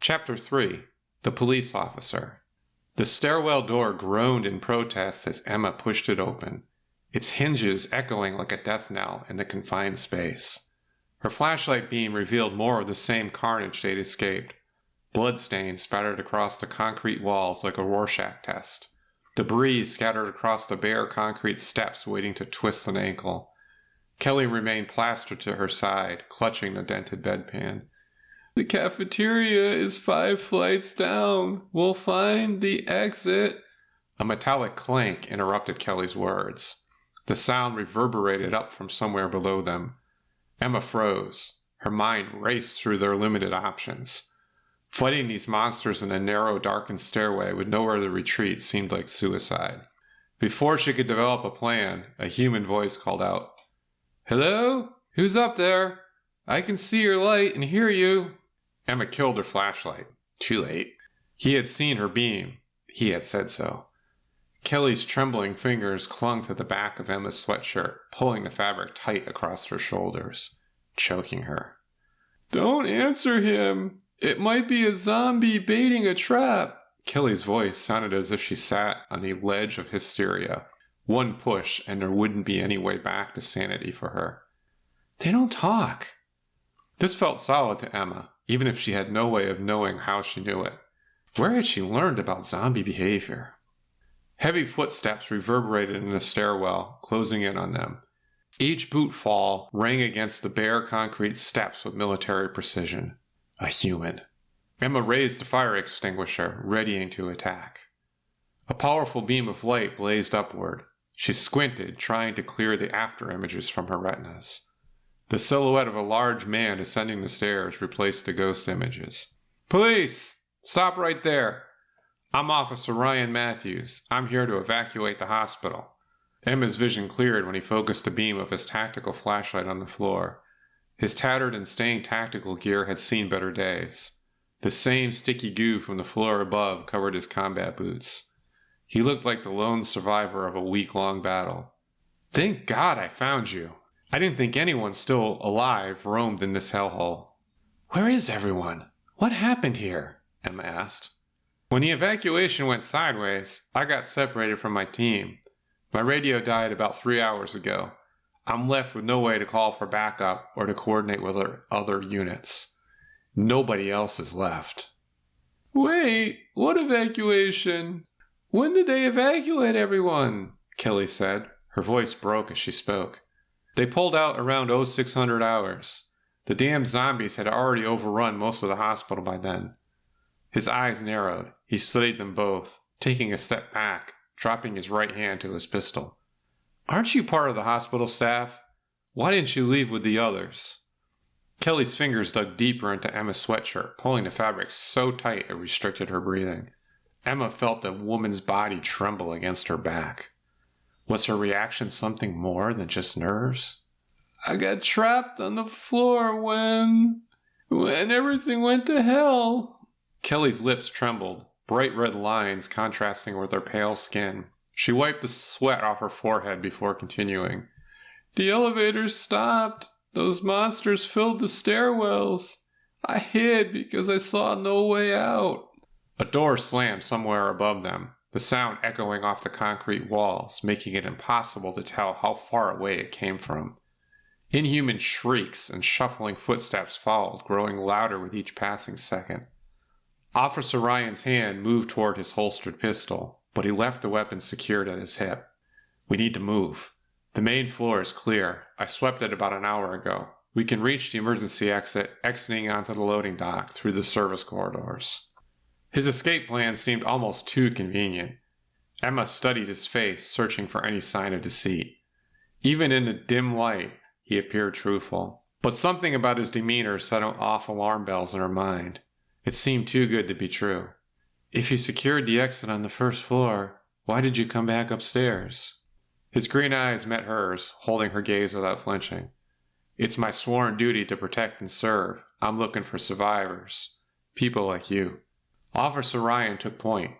Chapter 3. The Police Officer. The stairwell door groaned in protest as Emma pushed it open, its hinges echoing like a death knell in the confined space. Her flashlight beam revealed more of the same carnage they'd escaped. Bloodstains spattered across the concrete walls like a Rorschach test. Debris scattered across the bare concrete steps waiting to twist an ankle. Kelly remained plastered to her side, clutching the dented bedpan. "The cafeteria is 5 flights down. We'll find the exit." A metallic clank interrupted Kelly's words. The sound reverberated up from somewhere below them. Emma froze. Her mind raced through their limited options. Fighting these monsters in a narrow, darkened stairway with nowhere to retreat seemed like suicide. Before she could develop a plan, a human voice called out, "Hello? Who's up there? I can see your light and hear you." Emma killed her flashlight. Too late. He had seen her beam. He had said so. Kelly's trembling fingers clung to the back of Emma's sweatshirt, pulling the fabric tight across her shoulders, choking her. "Don't answer him. It might be a zombie baiting a trap." Kelly's voice sounded as if she sat on the ledge of hysteria. One push and there wouldn't be any way back to sanity for her. "They don't talk." This felt solid to Emma, even if she had no way of knowing how she knew it. Where had she learned about zombie behavior? Heavy footsteps reverberated in the stairwell, closing in on them. Each boot fall rang against the bare concrete steps with military precision. A human. Emma raised the fire extinguisher, readying to attack. A powerful beam of light blazed upward. She squinted, trying to clear the after images from her retinas. The silhouette of a large man ascending the stairs replaced the ghost images. "Police! Stop right there! I'm Officer Ryan Matthews. I'm here to evacuate the hospital." Emma's vision cleared when he focused the beam of his tactical flashlight on the floor. His tattered and stained tactical gear had seen better days. The same sticky goo from the floor above covered his combat boots. He looked like the lone survivor of a week-long battle. "Thank God I found you. I didn't think anyone still alive roamed in this hellhole." "Where is everyone? What happened here?" Emma asked. "When the evacuation went sideways, I got separated from my team. My radio died about 3 hours ago. I'm left with no way to call for backup or to coordinate with other units. Nobody else is left." "Wait, what evacuation? When did they evacuate everyone?" Kelly said. Her voice broke as she spoke. "They pulled out around 0600 hours. The damn zombies had already overrun most of the hospital by then." His eyes narrowed. He studied them both, taking a step back, dropping his right hand to his pistol. "Aren't you part of the hospital staff? Why didn't you leave with the others?" Kelly's fingers dug deeper into Emma's sweatshirt, pulling the fabric so tight it restricted her breathing. Emma felt the woman's body tremble against her back. Was her reaction something more than just nerves? "I got trapped on the floor when everything went to hell." Kelly's lips trembled, bright red lines contrasting with her pale skin. She wiped the sweat off her forehead before continuing. "The elevators stopped. Those monsters filled the stairwells. I hid because I saw no way out." A door slammed somewhere above them, the sound echoing off the concrete walls, making it impossible to tell how far away it came from. Inhuman shrieks and shuffling footsteps followed, growing louder with each passing second. Officer Ryan's hand moved toward his holstered pistol, but he left the weapon secured at his hip. "We need to move. The main floor is clear. I swept it about an hour ago. We can reach the emergency exit, exiting onto the loading dock through the service corridors." His escape plan seemed almost too convenient. Emma studied his face, searching for any sign of deceit. Even in the dim light, he appeared truthful. But something about his demeanor set off alarm bells in her mind. It seemed too good to be true. "If you secured the exit on the first floor, why did you come back upstairs?" His green eyes met hers, holding her gaze without flinching. "It's my sworn duty to protect and serve. I'm looking for survivors. People like you." Officer Ryan took point.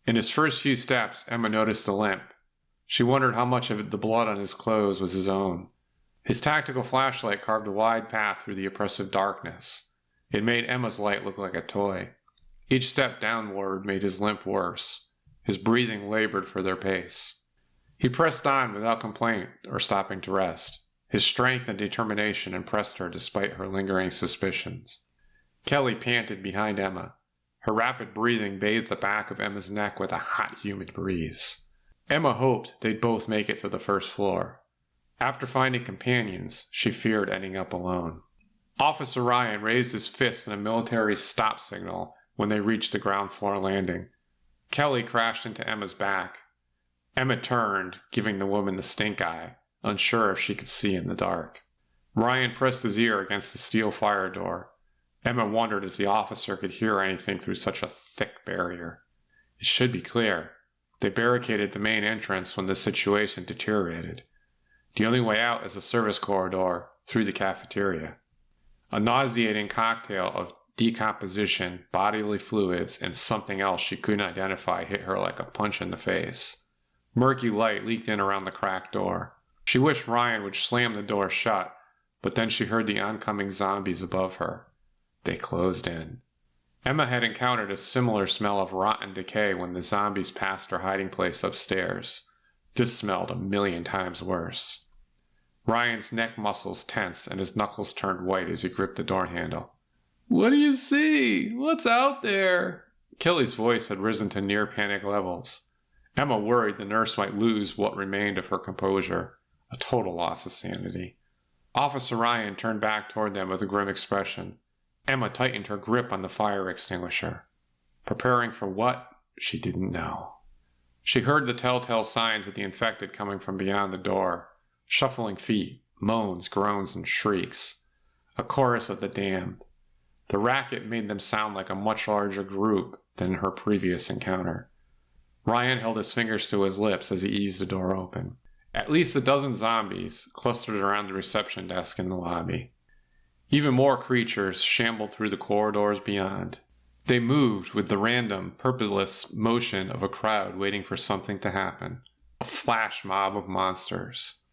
In his first few steps, Emma noticed the limp. She wondered how much of the blood on his clothes was his own. His tactical flashlight carved a wide path through the oppressive darkness. It made Emma's light look like a toy. Each step downward made his limp worse. His breathing labored for their pace. He pressed on without complaint or stopping to rest. His strength and determination impressed her despite her lingering suspicions. Kelly panted behind Emma. Her rapid breathing bathed the back of Emma's neck with a hot, humid breeze. Emma hoped they'd both make it to the first floor. After finding companions, she feared ending up alone. Officer Ryan raised his fist in a military stop signal when they reached the ground floor landing. Kelly crashed into Emma's back. Emma turned, giving the woman the stink eye, unsure if she could see in the dark. Ryan pressed his ear against the steel fire door. Emma wondered if the officer could hear anything through such a thick barrier. It should be clear. They barricaded the main entrance when the situation deteriorated. The only way out is a service corridor through the cafeteria. A nauseating cocktail of decomposition, bodily fluids, and something else she couldn't identify hit her like a punch in the face. Murky light leaked in around the cracked door. She wished Ryan would slam the door shut, but then she heard the oncoming zombies above her. They closed in. Emma had encountered a similar smell of rotten decay when the zombies passed her hiding place upstairs. This smelled 1,000,000 times worse. Ryan's neck muscles tensed and his knuckles turned white as he gripped the door handle. "What do you see? What's out there?" Kelly's voice had risen to near panic levels. Emma worried the nurse might lose what remained of her composure, a total loss of sanity. Officer Ryan turned back toward them with a grim expression. Emma tightened her grip on the fire extinguisher. Preparing for what? She didn't know. She heard the telltale signs of the infected coming from beyond the door. Shuffling feet, moans, groans, and shrieks. A chorus of the damned. The racket made them sound like a much larger group than her previous encounter. Ryan held his fingers to his lips as he eased the door open. At least a dozen zombies clustered around the reception desk in the lobby. Even more creatures shambled through the corridors beyond. They moved with the random, purposeless motion of a crowd waiting for something to happen. A flash mob of monsters.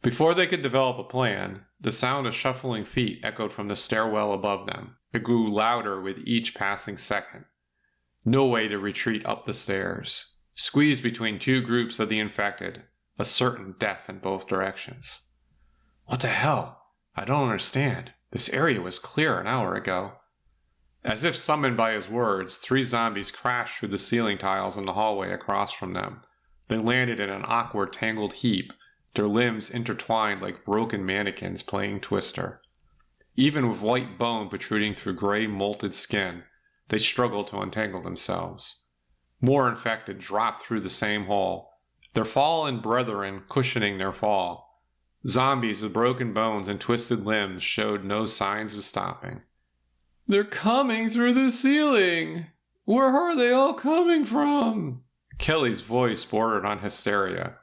Before they could develop a plan, the sound of shuffling feet echoed from the stairwell above them. It grew louder with each passing second. No way to retreat up the stairs. Squeezed between two groups of the infected, a certain death in both directions. What the hell? I don't understand. This area was clear an hour ago. As if summoned by his words, 3 zombies crashed through the ceiling tiles in the hallway across from them, then landed in an awkward tangled heap, their limbs intertwined like broken mannequins playing Twister. Even with white bone protruding through gray molted skin, they struggled to untangle themselves. More infected dropped through the same hole, their fallen brethren cushioning their fall. Zombies with broken bones and twisted limbs showed no signs of stopping. "They're coming through the ceiling! Where are they all coming from?" Kelly's voice bordered on hysteria.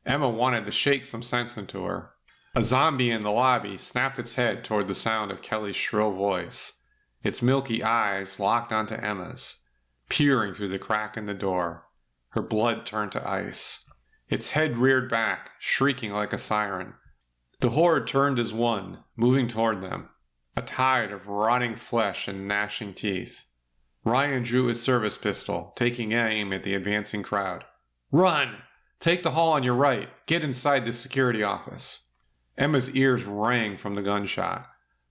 Emma wanted to shake some sense into her. A zombie in the lobby snapped its head toward the sound of Kelly's shrill voice. Its milky eyes locked onto Emma's, peering through the crack in the door. Her blood turned to ice. Its head reared back, shrieking like a siren. The horde turned as one, moving toward them, a tide of rotting flesh and gnashing teeth. Ryan drew his service pistol, taking aim at the advancing crowd. "Run! Take the hall on your right. Get inside the security office." Emma's ears rang from the gunshot.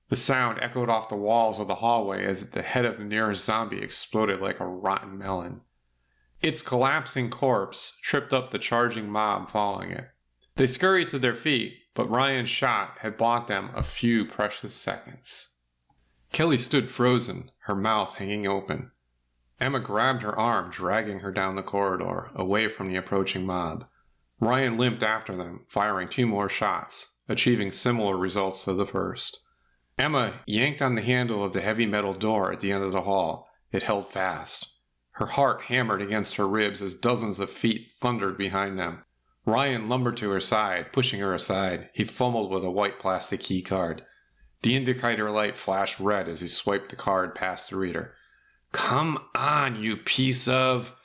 The sound echoed off the walls of the hallway as the head of the nearest zombie exploded like a rotten melon. Its collapsing corpse tripped up the charging mob following it. They scurried to their feet, but Ryan's shot had bought them a few precious seconds. Kelly stood frozen, her mouth hanging open. Emma grabbed her arm, dragging her down the corridor, away from the approaching mob. Ryan limped after them, firing 2 more shots, achieving similar results to the first. Emma yanked on the handle of the heavy metal door at the end of the hall. It held fast. Her heart hammered against her ribs as dozens of feet thundered behind them. Ryan lumbered to her side, pushing her aside. He fumbled with a white plastic key card. The indicator light flashed red as he swiped the card past the reader. "Come on, you piece of..."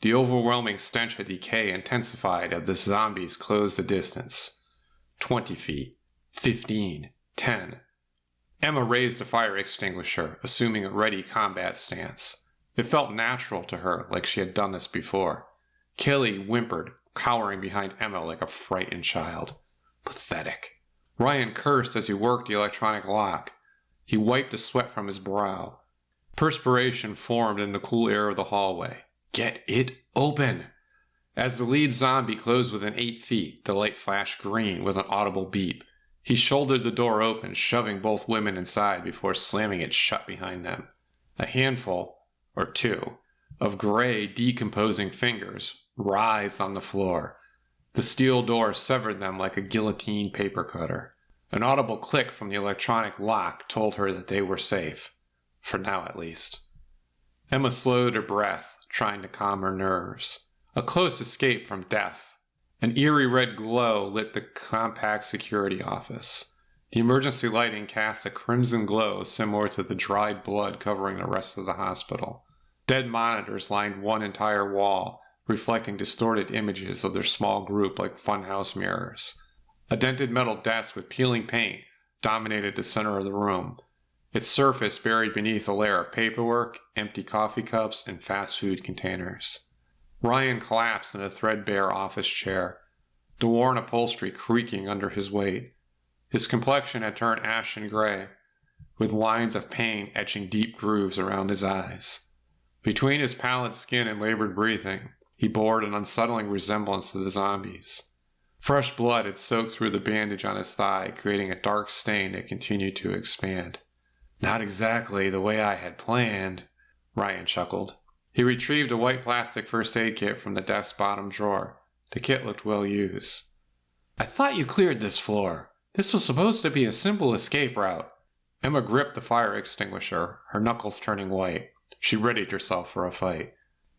The overwhelming stench of decay intensified as the zombies closed the distance. 20 feet. 15. 10. Emma raised the fire extinguisher, assuming a ready combat stance. It felt natural to her, like she had done this before. Kelly whimpered, cowering behind Emma like a frightened child. Pathetic. Ryan cursed as he worked the electronic lock. He wiped the sweat from his brow. Perspiration formed in the cool air of the hallway. Get it open! As the lead zombie closed within 8 feet, the light flashed green with an audible beep. He shouldered the door open, shoving both women inside before slamming it shut behind them. A handful, or two, of gray, decomposing fingers writhed on the floor. The steel door severed them like a guillotine paper cutter. An audible click from the electronic lock told her that they were safe. For now, at least. Emma slowed her breath, trying to calm her nerves. A close escape from death. An eerie red glow lit the compact security office. The emergency lighting cast a crimson glow similar to the dried blood covering the rest of the hospital. Dead monitors lined one entire wall, reflecting distorted images of their small group like funhouse mirrors. A dented metal desk with peeling paint dominated the center of the room, its surface buried beneath a layer of paperwork, empty coffee cups, and fast food containers. Ryan collapsed in a threadbare office chair, the worn upholstery creaking under his weight. His complexion had turned ashen gray, with lines of pain etching deep grooves around his eyes. Between his pallid skin and labored breathing, he bore an unsettling resemblance to the zombies. Fresh blood had soaked through the bandage on his thigh, creating a dark stain that continued to expand. Not exactly the way I had planned, Ryan chuckled. He retrieved a white plastic first aid kit from the desk's bottom drawer. The kit looked well used. I thought you cleared this floor. This was supposed to be a simple escape route. Emma gripped the fire extinguisher, her knuckles turning white. She readied herself for a fight.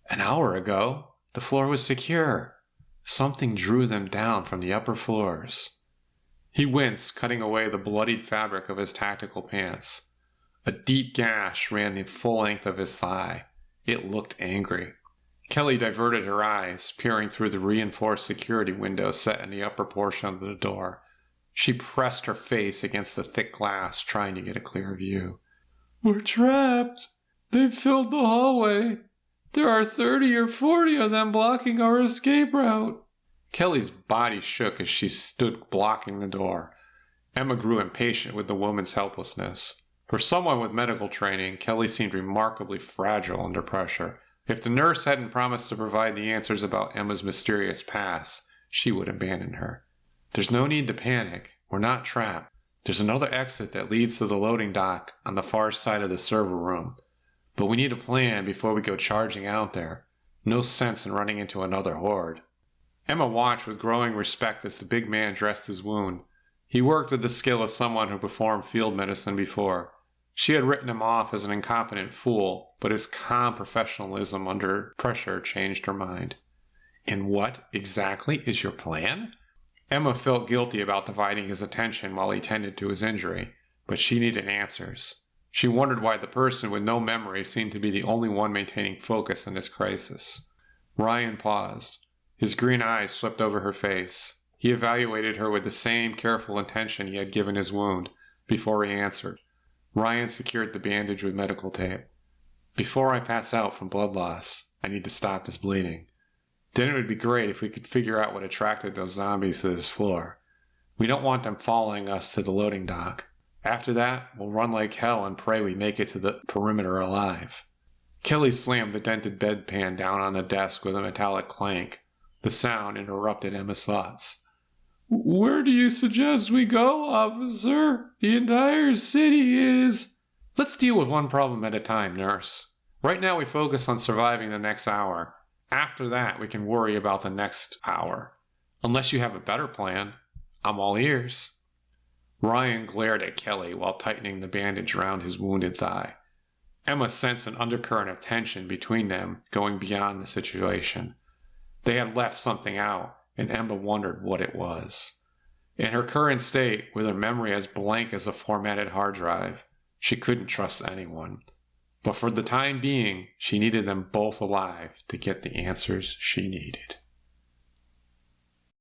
An hour ago, the floor was secure. Something drew them down from the upper floors. He winced, cutting away the bloodied fabric of his tactical pants. A deep gash ran the full length of his thigh. It looked angry. Kelly diverted her eyes, peering through the reinforced security window set in the upper portion of the door. She pressed her face against the thick glass, trying to get a clear view. We're trapped. They've filled the hallway. There are 30 or 40 of them blocking our escape route. Kelly's body shook as she stood blocking the door. Emma grew impatient with the woman's helplessness. For someone with medical training, Kelly seemed remarkably fragile under pressure. If the nurse hadn't promised to provide the answers about Emma's mysterious past, she would abandon her. There's no need to panic. We're not trapped. There's another exit that leads to the loading dock on the far side of the server room. But we need a plan before we go charging out there. No sense in running into another horde. Emma watched with growing respect as the big man dressed his wound. He worked with the skill of someone who performed field medicine before. She had written him off as an incompetent fool, but his calm professionalism under pressure changed her mind. And what exactly is your plan? Emma felt guilty about dividing his attention while he tended to his injury, but she needed answers. She wondered why the person with no memory seemed to be the only one maintaining focus in this crisis. Ryan paused. His green eyes swept over her face. He evaluated her with the same careful attention he had given his wound, before he answered. Ryan secured the bandage with medical tape. Before I pass out from blood loss, I need to stop this bleeding. Then it would be great if we could figure out what attracted those zombies to this floor. We don't want them following us to the loading dock. After that, we'll run like hell and pray we make it to the perimeter alive. Kelly slammed the dented bedpan down on the desk with a metallic clank. The sound interrupted Emma's thoughts. Where do you suggest we go, officer? The entire city is... Let's deal with one problem at a time, nurse. Right now we focus on surviving the next hour. After that, we can worry about the next hour. Unless you have a better plan, I'm all ears. Ryan glared at Kelly while tightening the bandage around his wounded thigh. Emma sensed an undercurrent of tension between them going beyond the situation. They had left something out, and Emma wondered what it was. In her current state, with her memory as blank as a formatted hard drive, she couldn't trust anyone. But for the time being, she needed them both alive to get the answers she needed.